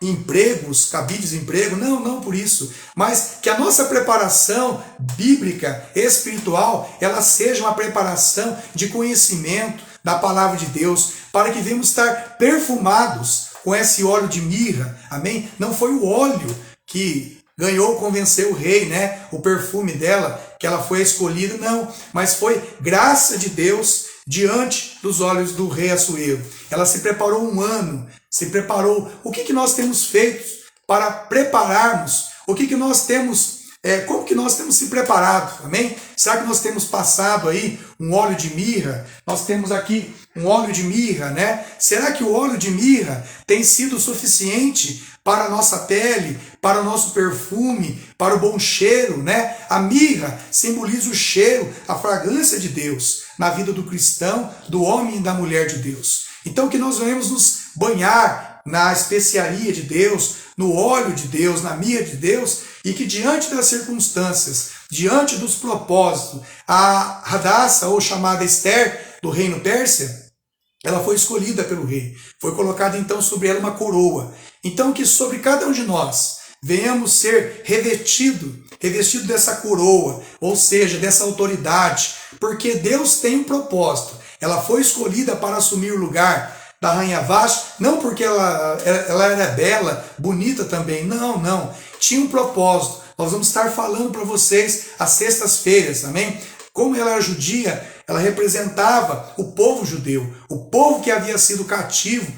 empregos, cabides de emprego, não por isso, mas que a nossa preparação bíblica, espiritual, ela seja uma preparação de conhecimento da palavra de Deus, para que venhamos estar perfumados com esse óleo de mirra, amém? Não foi o óleo que ganhou, convenceu o rei, né? O perfume dela, que ela foi escolhida, não, mas foi graça de Deus diante dos olhos do rei Assuero. Ela se preparou 1 ano, se preparou. O que nós temos feito para prepararmos? O que nós temos como que nós temos se preparado, amém? Será que nós temos passado aí um óleo de mirra? Nós temos aqui um óleo de mirra, né? Será que o óleo de mirra tem sido suficiente para a nossa pele, para o nosso perfume, para o bom cheiro, né? A mirra simboliza o cheiro, a fragrância de Deus na vida do cristão, do homem e da mulher de Deus. Então que nós venhamos nos banhar na especiaria de Deus, no óleo de Deus, na mirra de Deus, e que diante das circunstâncias, diante dos propósitos, a Hadassa, ou chamada Esther, do reino Pérsia, ela foi escolhida pelo rei. Foi colocada então sobre ela uma coroa. Então que sobre cada um de nós venhamos ser revestido dessa coroa, ou seja, dessa autoridade, porque Deus tem um propósito. Ela foi escolhida para assumir o lugar da rainha Vasti, não porque ela era bela, bonita também, não. Tinha um propósito. Nós vamos estar falando para vocês às sextas-feiras, amém? Como ela era judia, ela representava o povo judeu, o povo que havia sido cativo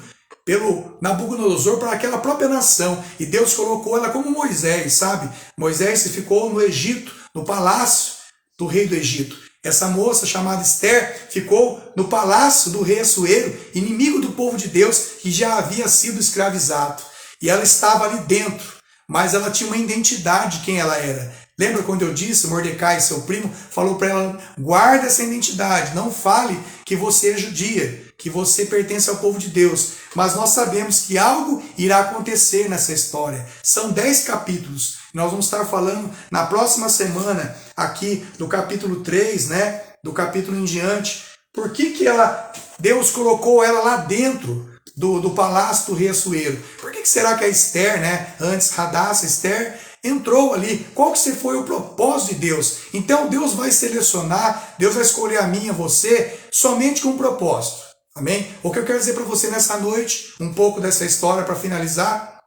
pelo Nabucodonosor para aquela própria nação. E Deus colocou ela como Moisés, sabe? Moisés ficou no Egito, no palácio do rei do Egito. Essa moça chamada Esther ficou no palácio do rei Assuero, inimigo do povo de Deus, que já havia sido escravizado. E ela estava ali dentro, mas ela tinha uma identidade de quem ela era. Lembra quando eu disse, Mordecai, seu primo, falou para ela, guarda essa identidade, não fale que você é judia, que você pertence ao povo de Deus. Mas nós sabemos que algo irá acontecer nessa história. São 10 capítulos. Nós vamos estar falando na próxima semana, aqui do capítulo 3, né? Do capítulo em diante. Por que Deus colocou ela lá dentro do palácio do rei Assuero? Por que será que a Esther, né? Antes Hadassa, Esther, entrou ali? Qual que foi o propósito de Deus? Então Deus vai selecionar, Deus vai escolher a mim, a você, somente com um propósito. Amém? O que eu quero dizer para você nessa noite, um pouco dessa história para finalizar,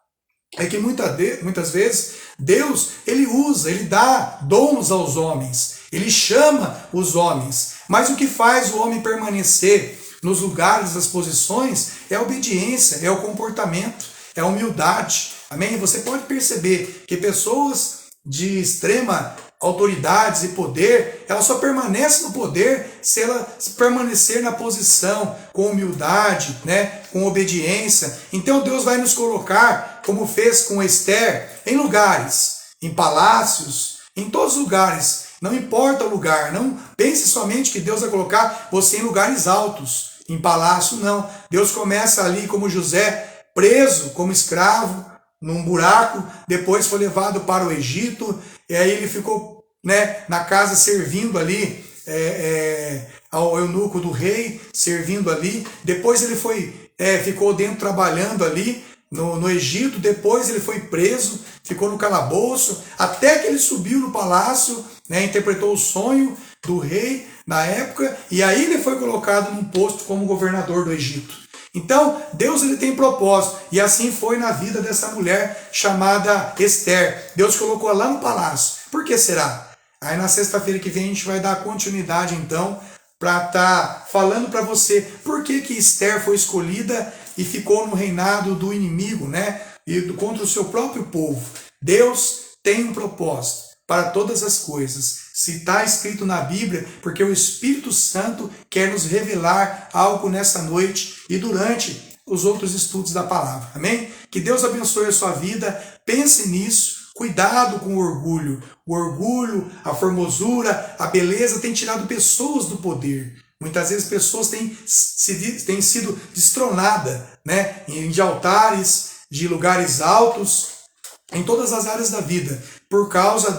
é que muitas vezes Deus, ele dá dons aos homens, ele chama os homens, mas o que faz o homem permanecer nos lugares, nas posições, é a obediência, é o comportamento, é a humildade. Amém? Você pode perceber que pessoas de extrema autoridades e poder, ela só permanece no poder se ela permanecer na posição, com humildade, né, com obediência. Então Deus vai nos colocar, como fez com Esther, em lugares, em palácios, em todos os lugares. Não importa o lugar, não pense somente que Deus vai colocar você em lugares altos, em palácio, não. Deus começa ali como José, preso como escravo, num buraco, depois foi levado para o Egito, e aí ele ficou, né, na casa servindo ali ao eunuco do rei, servindo ali. Depois ele ficou dentro trabalhando ali no Egito. Depois ele foi preso, ficou no calabouço, até que ele subiu no palácio, né, interpretou o sonho do rei na época, e aí ele foi colocado num posto como governador do Egito. Então, Deus ele tem propósito, e assim foi na vida dessa mulher chamada Esther. Deus colocou ela lá no palácio. Por que será? Aí na sexta-feira que vem a gente vai dar continuidade então, para estar falando para você por que Esther foi escolhida e ficou no reinado do inimigo, né? E contra o seu próprio povo. Deus tem um propósito para todas as coisas. Se está escrito na Bíblia, porque o Espírito Santo quer nos revelar algo nessa noite e durante os outros estudos da palavra. Amém? Que Deus abençoe a sua vida. Pense nisso. Cuidado com o orgulho. O orgulho, a formosura, a beleza tem tirado pessoas do poder. Muitas vezes pessoas têm sido destronadas, né, de altares, de lugares altos, em todas as áreas da vida, por causa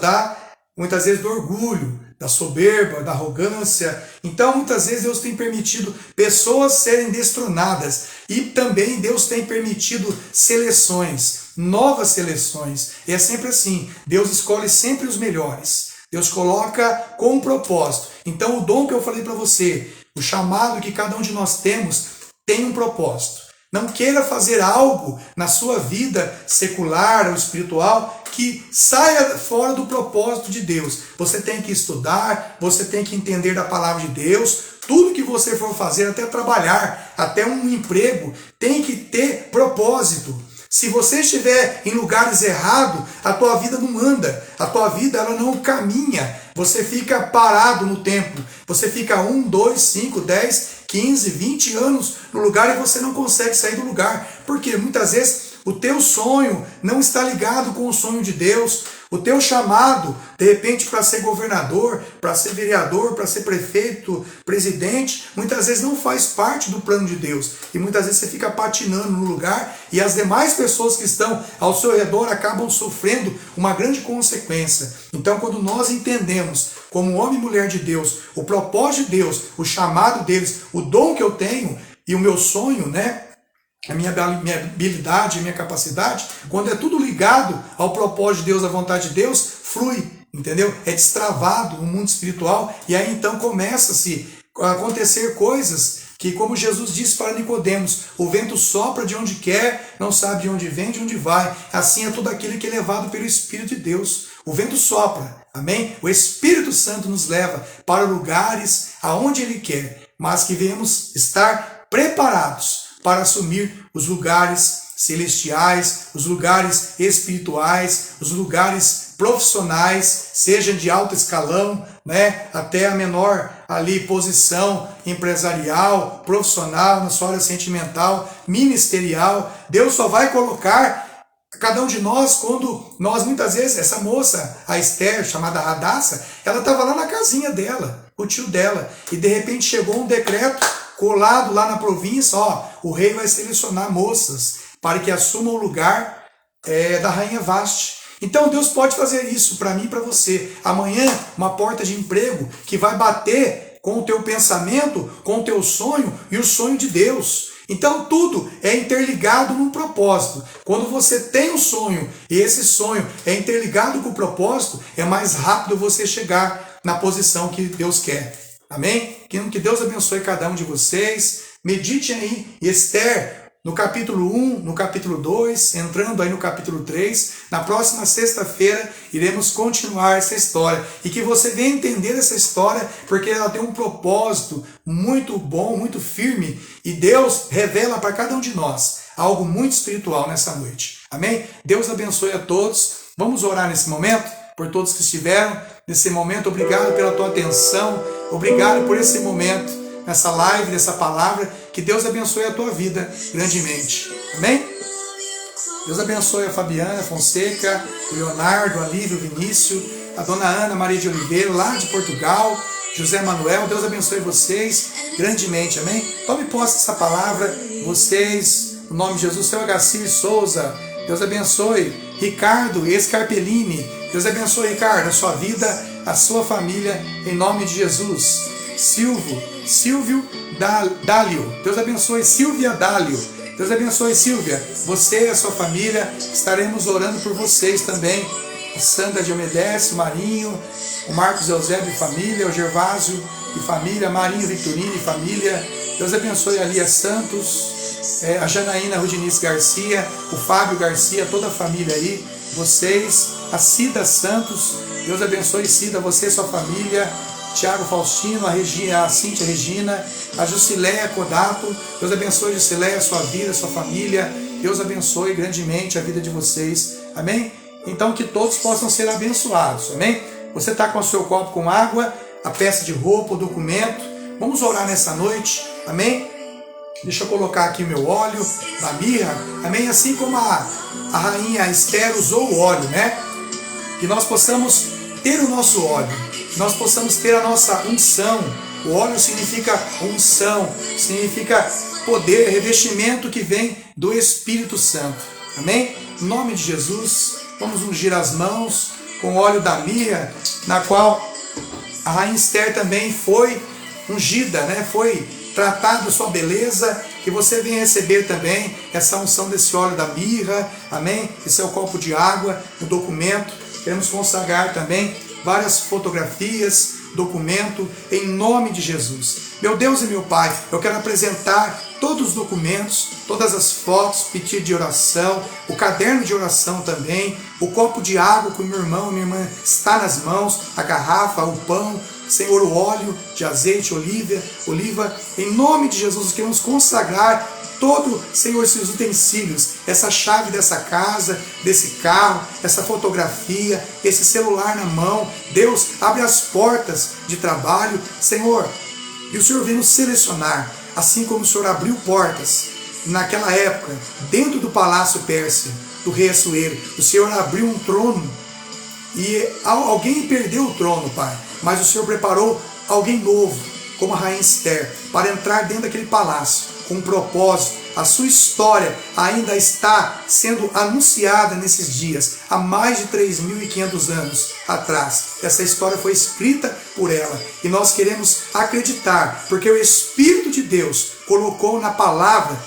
muitas vezes do orgulho, da soberba, da arrogância. Então muitas vezes Deus tem permitido pessoas serem destronadas, e também Deus tem permitido seleções, novas seleções. E é sempre assim, Deus escolhe sempre os melhores, Deus coloca com um propósito. Então o dom que eu falei para você, o chamado que cada um de nós temos, tem um propósito. Não queira fazer algo na sua vida secular ou espiritual que saia fora do propósito de Deus. Você tem que estudar, você tem que entender da palavra de Deus. Tudo que você for fazer, até trabalhar, até um emprego, tem que ter propósito. Se você estiver em lugares errados, a tua vida não anda, a tua vida ela não caminha. Você fica parado no tempo, você fica 1, 2, 5, 10, 15, 20 anos no lugar e você não consegue sair do lugar. Porque muitas vezes o teu sonho não está ligado com o sonho de Deus. O teu chamado, de repente, para ser governador, para ser vereador, para ser prefeito, presidente, muitas vezes não faz parte do plano de Deus. E muitas vezes você fica patinando no lugar e as demais pessoas que estão ao seu redor acabam sofrendo uma grande consequência. Então, quando nós entendemos, como homem e mulher de Deus, o propósito de Deus, o chamado deles, o dom que eu tenho e o meu sonho, né? A minha habilidade, a minha capacidade, quando é tudo ligado ao propósito de Deus, à vontade de Deus, flui, entendeu? É destravado no mundo espiritual e aí então começa-se a acontecer coisas que, como Jesus disse para Nicodemos, o vento sopra de onde quer, não sabe de onde vem, de onde vai. Assim é tudo aquilo que é levado pelo Espírito de Deus. O vento sopra, amém? O Espírito Santo nos leva para lugares aonde Ele quer, mas que venhamos estar preparados para assumir os lugares celestiais, os lugares espirituais, os lugares profissionais, seja de alto escalão, né, até a menor ali posição empresarial, profissional, na sua área sentimental, ministerial. Deus só vai colocar cada um de nós quando nós, muitas vezes, essa moça, a Esther, chamada Radassa, ela estava lá na casinha dela, o tio dela, e de repente chegou um decreto colado lá na província, ó, o rei vai selecionar moças para que assumam o lugar da rainha Vasti. Então Deus pode fazer isso para mim e para você. Amanhã, uma porta de emprego que vai bater com o teu pensamento, com o teu sonho e o sonho de Deus. Então tudo é interligado num propósito. Quando você tem um sonho e esse sonho é interligado com o propósito, é mais rápido você chegar na posição que Deus quer. Amém? Que Deus abençoe cada um de vocês. Medite aí em Esther, no capítulo 1, no capítulo 2, entrando aí no capítulo 3. Na próxima sexta-feira iremos continuar essa história. E que você venha entender essa história, porque ela tem um propósito muito bom, muito firme. E Deus revela para cada um de nós algo muito espiritual nessa noite. Amém? Deus abençoe a todos. Vamos orar nesse momento, por todos que estiveram nesse momento. Obrigado pela tua atenção. Obrigado por esse momento, nessa live, nessa palavra. Que Deus abençoe a tua vida grandemente. Amém? Deus abençoe a Fabiana Fonseca, o Leonardo, a Lívia, o Vinícius, a dona Ana Maria de Oliveira, lá de Portugal, José Manuel. Deus abençoe vocês grandemente. Amém? Tome posse dessa palavra, vocês, no nome de Jesus. Seu Agacir Souza, Deus abençoe. Ricardo Escarpellini, Deus abençoe, Ricardo, a sua vida, a sua família, em nome de Jesus. Silvio Dálio, Deus abençoe. Silvia Dálio, Deus abençoe, Silvia, você e a sua família. Estaremos orando por vocês também. A Sandra Diomedes, o Marinho, o Marcos Eusébio e família, o Gervásio e família, Marinho Victorino e família. Deus abençoe a Lia Santos, a Janaína Rudinice Garcia, o Fábio Garcia, toda a família aí, vocês, a Cida Santos, Deus abençoe, Cida, você e sua família, Tiago Faustino, a Cíntia Regina, a Jusileia Codato, Deus abençoe, Jusileia, sua vida, sua família, Deus abençoe grandemente a vida de vocês, amém? Então que todos possam ser abençoados, amém? Você está com o seu copo com água, a peça de roupa, o documento, vamos orar nessa noite, amém? Deixa eu colocar aqui o meu óleo da mirra, amém? Assim como a rainha Esther usou o óleo, né? Que nós possamos ter o nosso óleo, que nós possamos ter a nossa unção. O óleo significa unção, significa poder, revestimento que vem do Espírito Santo, amém? Em nome de Jesus, vamos ungir as mãos com o óleo da mirra, na qual a rainha Esther também foi ungida, né? Foi tratada sua beleza, que você venha receber também essa unção desse óleo da mirra, amém? Esse é o copo de água, o documento. Queremos consagrar também várias fotografias, documento, em nome de Jesus. Meu Deus e meu Pai, eu quero apresentar todos os documentos, todas as fotos, pedido de oração, o caderno de oração também, o copo de água que o meu irmão, minha irmã está nas mãos, a garrafa, o pão, Senhor, o óleo de azeite, oliva, em nome de Jesus, nós queremos consagrar todo, Senhor, esses utensílios, essa chave dessa casa, desse carro, essa fotografia, esse celular na mão. Deus, abre as portas de trabalho, Senhor, e o Senhor vem nos selecionar, assim como o Senhor abriu portas naquela época, dentro do palácio Pérsia, do rei Assuero. O Senhor abriu um trono e alguém perdeu o trono, Pai, mas o Senhor preparou alguém novo, como a rainha Esther, para entrar dentro daquele palácio com um propósito. A sua história ainda está sendo anunciada nesses dias, há mais de 3.500 anos atrás. Essa história foi escrita por ela e nós queremos acreditar, porque o Espírito de Deus colocou na palavra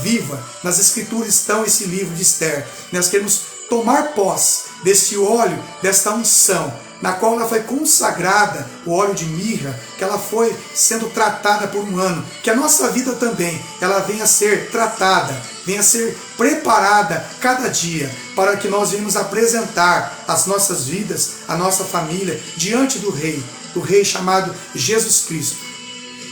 viva, nas Escrituras estão esse livro de Esther. Nós queremos tomar posse deste óleo, desta unção, na qual ela foi consagrada, o óleo de mirra, que ela foi sendo tratada por um ano, que a nossa vida também, ela venha a ser tratada, venha a ser preparada cada dia, para que nós venhamos apresentar as nossas vidas, a nossa família, diante do Rei chamado Jesus Cristo.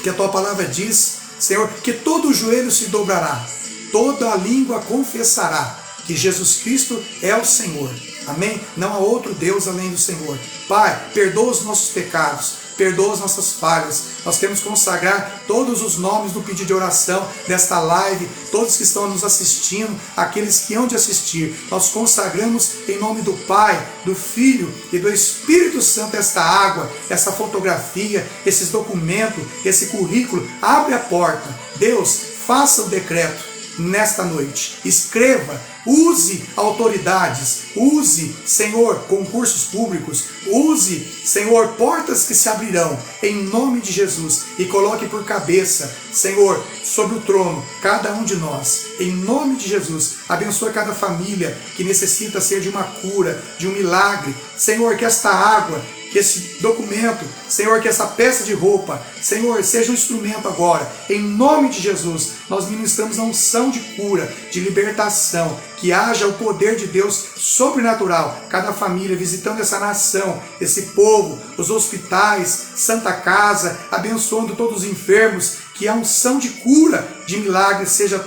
Que a tua palavra diz, Senhor, que todo joelho se dobrará, toda a língua confessará que Jesus Cristo é o Senhor. Amém? Não há outro Deus além do Senhor. Pai, perdoa os nossos pecados, perdoa as nossas falhas. Nós queremos consagrar todos os nomes do pedido de oração desta live, todos que estão nos assistindo, aqueles que hão de assistir. Nós consagramos em nome do Pai, do Filho e do Espírito Santo esta água, essa fotografia, esses documentos, esse currículo. Abre a porta. Deus, faça o decreto nesta noite. Escreva, use autoridades, use, Senhor, concursos públicos, use, Senhor, portas que se abrirão, em nome de Jesus, e coloque por cabeça, Senhor, sobre o trono, cada um de nós, em nome de Jesus. Abençoe cada família que necessita ser de uma cura, de um milagre. Senhor, que esta água, que esse documento, Senhor, que essa peça de roupa, Senhor, seja um instrumento agora, em nome de Jesus. Nós ministramos a unção de cura, de libertação, que haja o poder de Deus sobrenatural, cada família visitando essa nação, esse povo, os hospitais, Santa Casa, abençoando todos os enfermos, que a unção de cura, de milagre, seja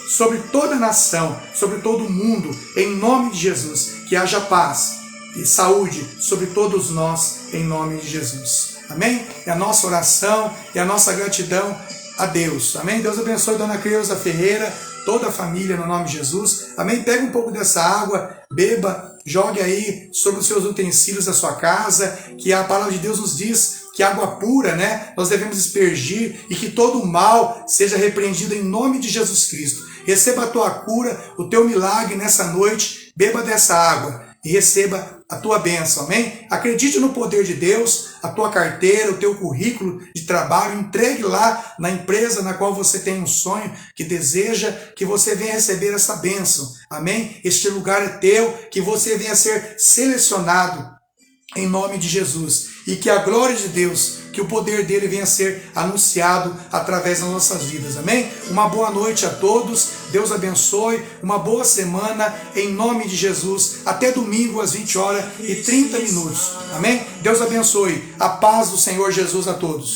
sobre toda a nação, sobre todo o mundo, em nome de Jesus. Que haja paz e saúde sobre todos nós, em nome de Jesus. Amém? É a nossa oração e a nossa gratidão a Deus. Amém? Deus abençoe Dona Creuza Ferreira, toda a família, no nome de Jesus. Amém? Pega um pouco dessa água, beba, jogue aí sobre os seus utensílios da sua casa, que a palavra de Deus nos diz que água pura, né, nós devemos aspergir, e que todo mal seja repreendido em nome de Jesus Cristo. Receba a tua cura, o teu milagre nessa noite. Beba dessa água e receba a tua bênção, amém? Acredite no poder de Deus, a tua carteira, o teu currículo de trabalho, entregue lá na empresa na qual você tem um sonho, que deseja que você venha receber essa bênção, amém? Este lugar é teu, que você venha ser selecionado em nome de Jesus, e que a glória de Deus, que o poder dele venha a ser anunciado através das nossas vidas, amém? Uma boa noite a todos, Deus abençoe, uma boa semana, em nome de Jesus, até domingo às 20h30, amém? Deus abençoe, a paz do Senhor Jesus a todos.